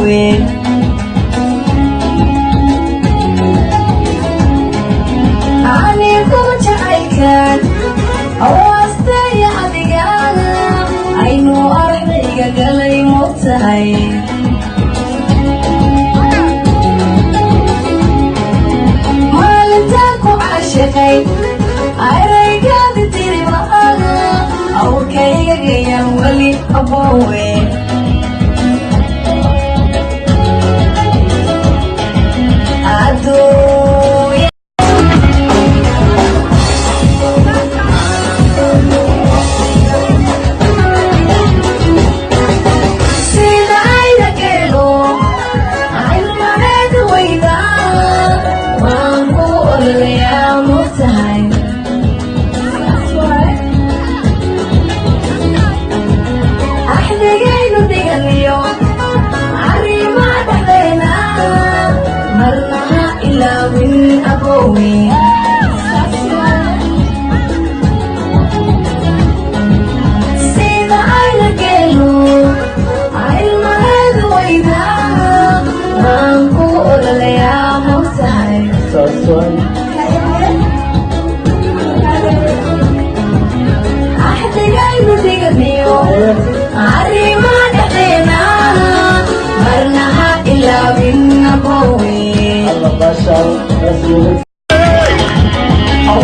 aboowe anigu jacaylkan awaastaya adigana aynu ardayga galay moogtahay maalintaan ku caashiqay ayraygaadi tiri maaga awrkayga gayaan weli aboowe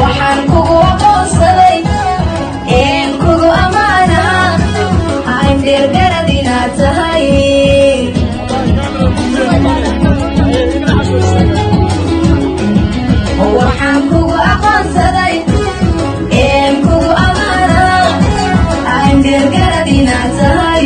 waxaan kugu aqoonsaday een kugu ammaana aan dheergarad inaad tahay waxaan kugu aqoonsaday een kugu ammaana aan dheergarad inaad tahay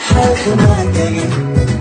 How can I get